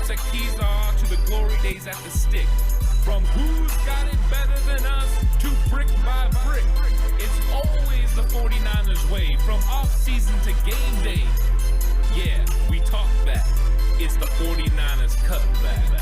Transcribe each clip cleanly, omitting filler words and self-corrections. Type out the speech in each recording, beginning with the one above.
that keys are to the glory days at the stick. From who's got it better than us to brick by brick. It's always the 49ers way, from off-season to game day. Yeah, we talk back. It's the 49ers Cutback.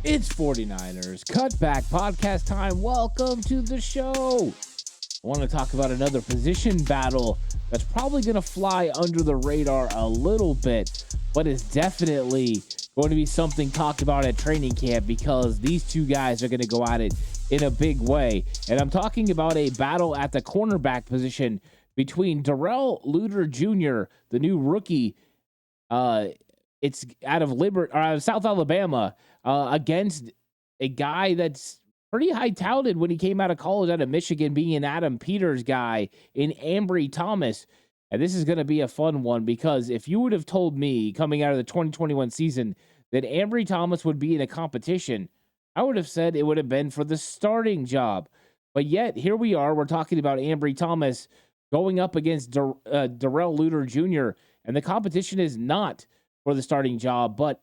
It's 49ers Cutback Podcast time. Welcome to the show. I want to talk about another position battle that's probably going to fly under the radar a little bit, but it's definitely going to be something talked about at training camp because these two guys are going to go at it in a big way. And I'm talking about a battle at the cornerback position between Darrell Luter Jr., the new rookie. It's out of South Alabama, against a guy that's pretty high touted when he came out of college out of Michigan, being an Adam Peters guy in Ambry Thomas. And this is going to be a fun one because if you would have told me coming out of the 2021 season that Ambry Thomas would be in a competition, I would have said it would have been for the starting job. But yet, here we are. We're talking about Ambry Thomas going up against Darrell Luter Jr., and the competition is not for the starting job, but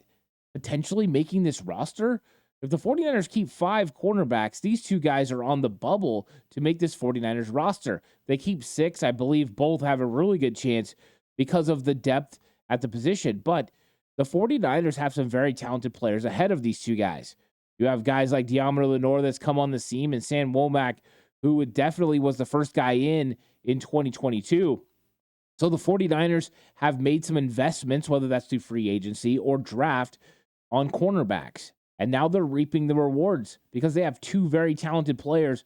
potentially making this roster. If the 49ers keep 5 cornerbacks, these two guys are on the bubble to make this 49ers roster. They keep 6. I believe both have a really good chance because of the depth at the position. But the 49ers have some very talented players ahead of these two guys. You have guys like Darrell Luter that's come on the scene, and Sam Womack, who definitely was the first guy in 2022. So the 49ers have made some investments, whether that's through free agency or draft, on cornerbacks. And now they're reaping the rewards because they have 2 very talented players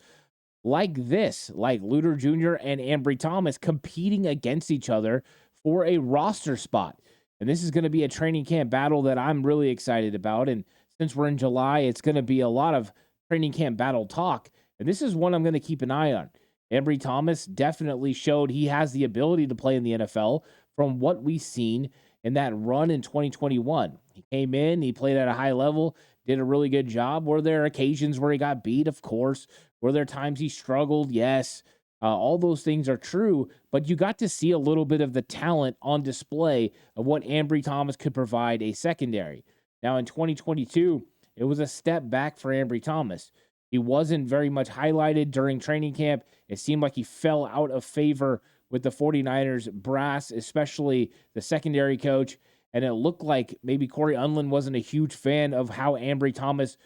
like Luter Jr. and Ambry Thomas competing against each other for a roster spot. And this is going to be a training camp battle that I'm really excited about. And since we're in July, it's going to be a lot of training camp battle talk. And this is one I'm going to keep an eye on. Ambry Thomas definitely showed he has the ability to play in the NFL from what we've seen in that run in 2021. He came in, he played at a high level, did a really good job. Were there occasions where he got beat? Of course. Were there times he struggled? Yes. All those things are true, but you got to see a little bit of the talent on display of what Ambry Thomas could provide a secondary. Now in 2022, it was a step back for Ambry Thomas. He wasn't very much highlighted during training camp. It seemed like he fell out of favor with the 49ers brass, especially the secondary coach. And it looked like maybe Corey Unlin wasn't a huge fan of how Ambry Thomas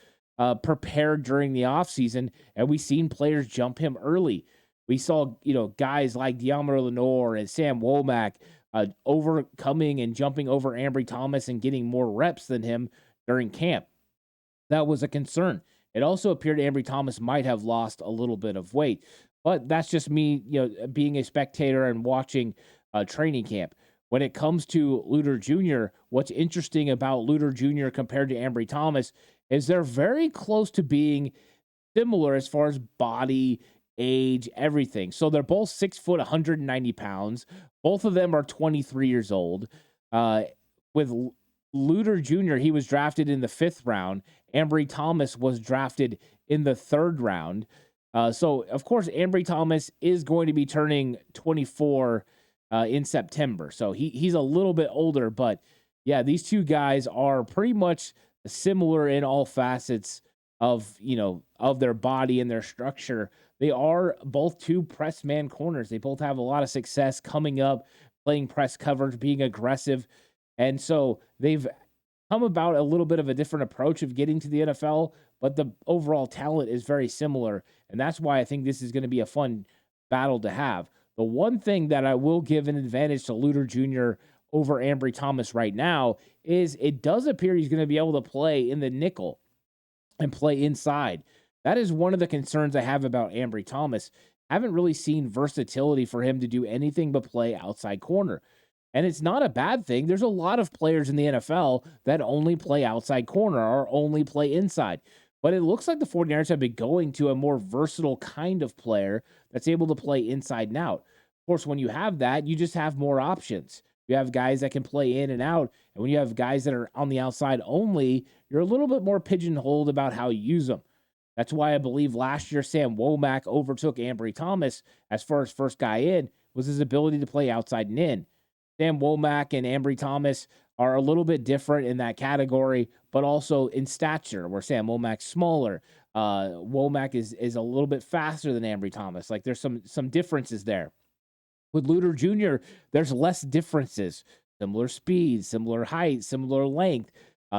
prepared during the offseason. And we've seen players jump him early. We saw, guys like Darrell Luter and Sam Womack overcoming and jumping over Ambry Thomas and getting more reps than him during camp. That was a concern. It also appeared Ambry Thomas might have lost a little bit of weight, but that's just me, being a spectator and watching training camp. When it comes to Luter Jr., what's interesting about Luter Jr. compared to Ambry Thomas is they're very close to being similar as far as body, age, everything. So they're both 6 foot, 190 pounds. Both of them are 23 years old. With Luter Jr., he was drafted in the 5th round. Ambry Thomas was drafted in the 3rd round. So, of course, Ambry Thomas is going to be turning 24 in September. So he's a little bit older, but yeah, these two guys are pretty much similar in all facets of their body and their structure. They are both 2 press man corners. They both have a lot of success coming up, playing press coverage, being aggressive. And so they've come about a little bit of a different approach of getting to the NFL, but the overall talent is very similar. And that's why I think this is going to be a fun battle to have. The one thing that I will give an advantage to Luter Jr. over Ambry Thomas right now is it does appear he's going to be able to play in the nickel and play inside. That is one of the concerns I have about Ambry Thomas. I haven't really seen versatility for him to do anything but play outside corner. And it's not a bad thing. There's a lot of players in the NFL that only play outside corner or only play inside. But it looks like the 49ers have been going to a more versatile kind of player that's able to play inside and out. Of course, when you have that, you just have more options. You have guys that can play in and out. And when you have guys that are on the outside only, you're a little bit more pigeonholed about how you use them. That's why I believe last year Sam Womack overtook Ambry Thomas as far as first guy in, was his ability to play outside and in. Sam Womack and Ambry Thomas are a little bit different in that category, but also in stature, where Sam Womack's smaller. Womack is a little bit faster than Ambry Thomas. Like, there's some differences there. With Luter Jr., there's less differences. Similar speed, similar height, similar length,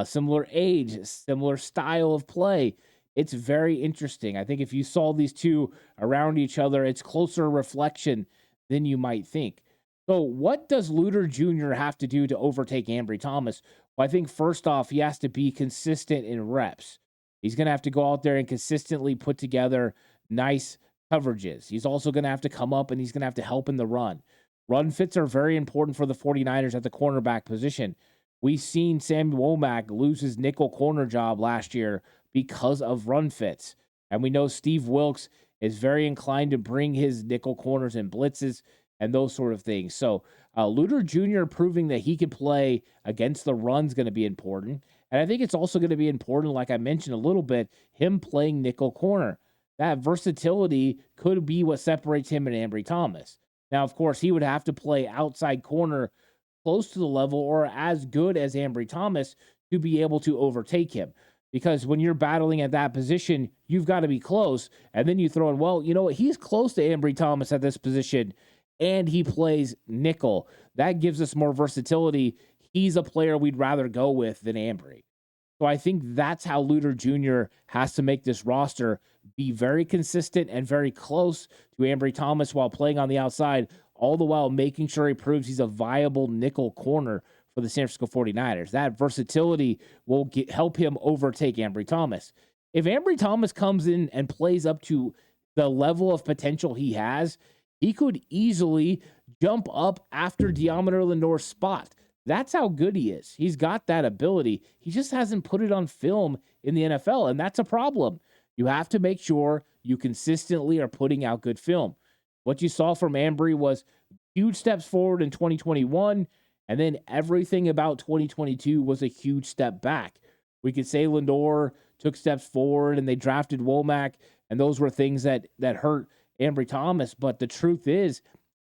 similar age, similar style of play. It's very interesting. I think if you saw these two around each other, it's closer reflection than you might think. So what does Luter Jr. have to do to overtake Ambry Thomas? Well, I think first off, he has to be consistent in reps. He's going to have to go out there and consistently put together nice coverages. He's also going to have to come up and he's going to have to help in the run. Run fits are very important for the 49ers at the cornerback position. We've seen Sam Womack lose his nickel corner job last year because of run fits. And we know Steve Wilks is very inclined to bring his nickel corners and blitzes and those sort of things. So Luter Jr. proving that he can play against the run is going to be important. And I think it's also going to be important, like I mentioned a little bit, him playing nickel corner. That versatility could be what separates him and Ambry Thomas. Now, of course, he would have to play outside corner close to the level or as good as Ambry Thomas to be able to overtake him. Because when you're battling at that position, you've got to be close. And then you throw in, well, you know what? He's close to Ambry Thomas at this position, and he plays nickel. That gives us more versatility. He's a player we'd rather go with than Ambry. So I think that's how Luter Jr. has to make this roster be very consistent and very close to Ambry Thomas while playing on the outside, all the while making sure he proves he's a viable nickel corner for the San Francisco 49ers. That versatility will help him overtake Ambry Thomas. If Ambry Thomas comes in and plays up to the level of potential he has, he could easily jump up after Deommodore Lendore's spot. That's how good he is. He's got that ability. He just hasn't put it on film in the NFL, and that's a problem. You have to make sure you consistently are putting out good film. What you saw from Ambry was huge steps forward in 2021, and then everything about 2022 was a huge step back. We could say Lindor took steps forward, and they drafted Womack, and those were things that hurt Ambry Thomas, but the truth is,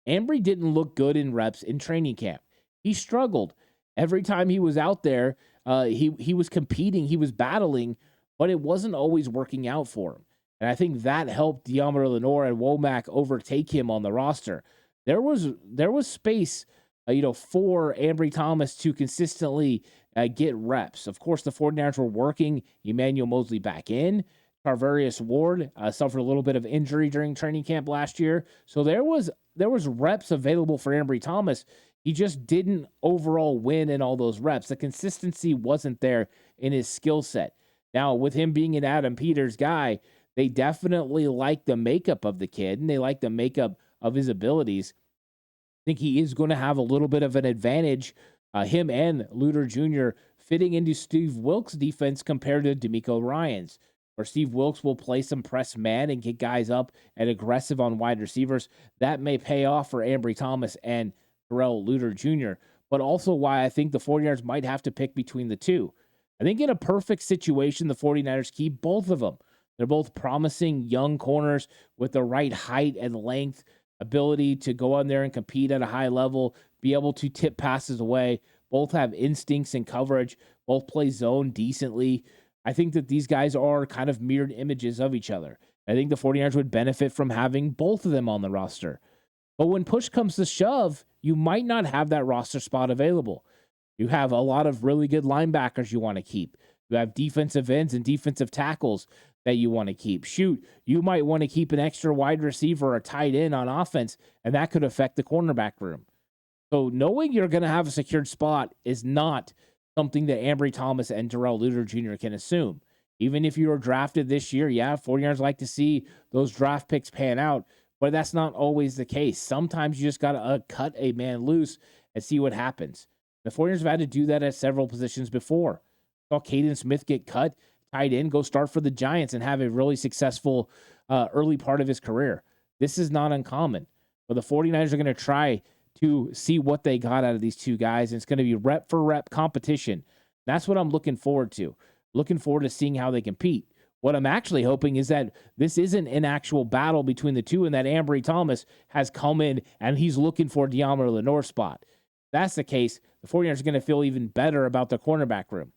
Ambry didn't look good in reps in training camp. He struggled. Every time he was out there, he was competing, he was battling, but it wasn't always working out for him. And I think that helped Deommodore Lenoir and Womack overtake him on the roster. There was space, for Ambry Thomas to consistently get reps. Of course, the 49ers were working Emmanuel Mosley back in. Tarvarius Ward suffered a little bit of injury during training camp last year. So there was reps available for Ambry Thomas. He just didn't overall win in all those reps. The consistency wasn't there in his skill set. Now, with him being an Adam Peters guy, they definitely like the makeup of the kid, and they like the makeup of his abilities. I think he is going to have a little bit of an advantage, him and Luter Jr., fitting into Steve Wilks' defense compared to DeMeco Ryans, where Steve Wilks will play some press man and get guys up and aggressive on wide receivers. That may pay off for Ambry Thomas and Darrell Luter Jr., but also why I think the 49ers might have to pick between the two. I think in a perfect situation, the 49ers keep both of them. They're both promising young corners with the right height and length, ability to go on there and compete at a high level, be able to tip passes away. Both have instincts and coverage. Both play zone decently. I think that these guys are kind of mirrored images of each other. I think the 49ers would benefit from having both of them on the roster. But when push comes to shove, you might not have that roster spot available. You have a lot of really good linebackers you want to keep. You have defensive ends and defensive tackles that you want to keep. Shoot, you might want to keep an extra wide receiver or a tight end on offense, and that could affect the cornerback room. So knowing you're going to have a secured spot is not something that Ambry Thomas and Darrell Luter Jr. can assume. Even if you were drafted this year, 49ers like to see those draft picks pan out, but that's not always the case. Sometimes you just got to cut a man loose and see what happens. The 49ers have had to do that at several positions before. Saw Caden Smith get cut, tight end, go start for the Giants and have a really successful early part of his career. This is not uncommon. But the 49ers are going to try to see what they got out of these two guys, and it's going to be rep for rep competition. That's what I'm looking forward to. Looking forward to seeing how they compete. What I'm actually hoping is that this isn't an actual battle between the two and that Ambry Thomas has come in and he's looking for De'Amari Lenoir's spot. If that's the case, the 49ers are going to feel even better about the cornerback room.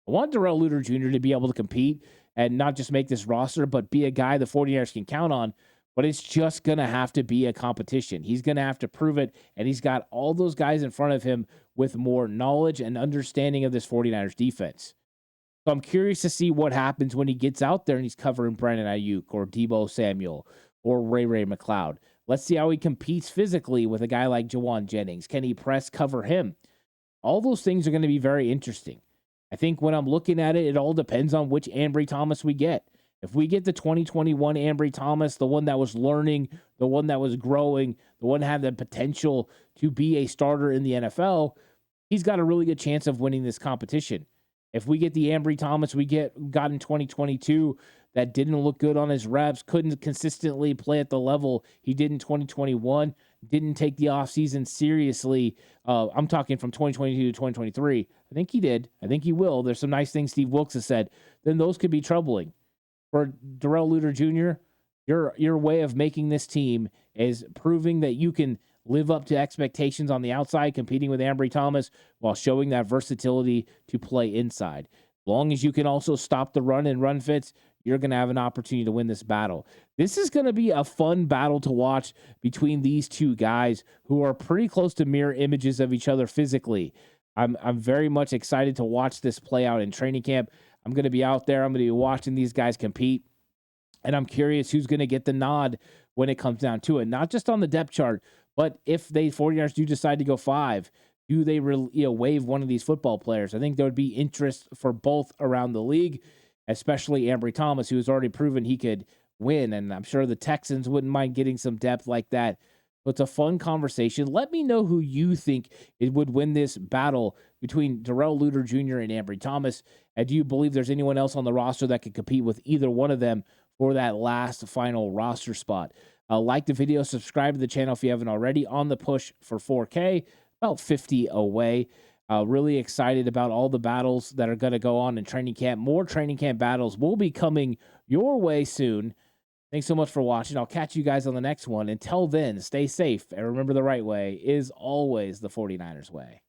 I want Darrell Luter Jr. to be able to compete and not just make this roster, but be a guy the 49ers can count on. But it's just going to have to be a competition. He's going to have to prove it, and he's got all those guys in front of him with more knowledge and understanding of this 49ers defense. So I'm curious to see what happens when he gets out there and he's covering Brandon Ayuk or Deebo Samuel or Ray McLeod. Let's see how he competes physically with a guy like Jawan Jennings. Can he press cover him? All those things are going to be very interesting. I think when I'm looking at it, it all depends on which Ambry Thomas we get. If we get the 2021 Ambry Thomas, the one that was learning, the one that was growing, the one that had the potential to be a starter in the NFL, he's got a really good chance of winning this competition. If we get the Ambry Thomas we got in 2022 that didn't look good on his reps, couldn't consistently play at the level he did in 2021, didn't take the offseason seriously. I'm talking from 2022 to 2023. I think he did. I think he will. There's some nice things Steve Wilkes has said. Then those could be troubling. For Darrell Luter Jr., your way of making this team is proving that you can live up to expectations on the outside, competing with Ambry Thomas while showing that versatility to play inside. As long as you can also stop the run and run fits, you're going to have an opportunity to win this battle. This is going to be a fun battle to watch between these two guys who are pretty close to mirror images of each other physically. I'm very much excited to watch this play out in training camp. I'm going to be out there. I'm going to be watching these guys compete. And I'm curious who's going to get the nod when it comes down to it. Not just on the depth chart, but if they 49ers do decide to go 5, do they waive one of these football players? I think there would be interest for both around the league, especially Ambry Thomas, who has already proven he could win. And I'm sure the Texans wouldn't mind getting some depth like that. But it's a fun conversation. Let me know who you think it would win this battle between Darrell Luter Jr. and Ambry Thomas. And do you believe there's anyone else on the roster that could compete with either one of them for that last final roster spot? Like the video, subscribe to the channel if you haven't already. On the push for 4K, about 50 away. Really excited about all the battles that are going to go on in training camp. More training camp battles will be coming your way soon. Thanks so much for watching. I'll catch you guys on the next one. Until then, stay safe and remember the right way is always the 49ers way.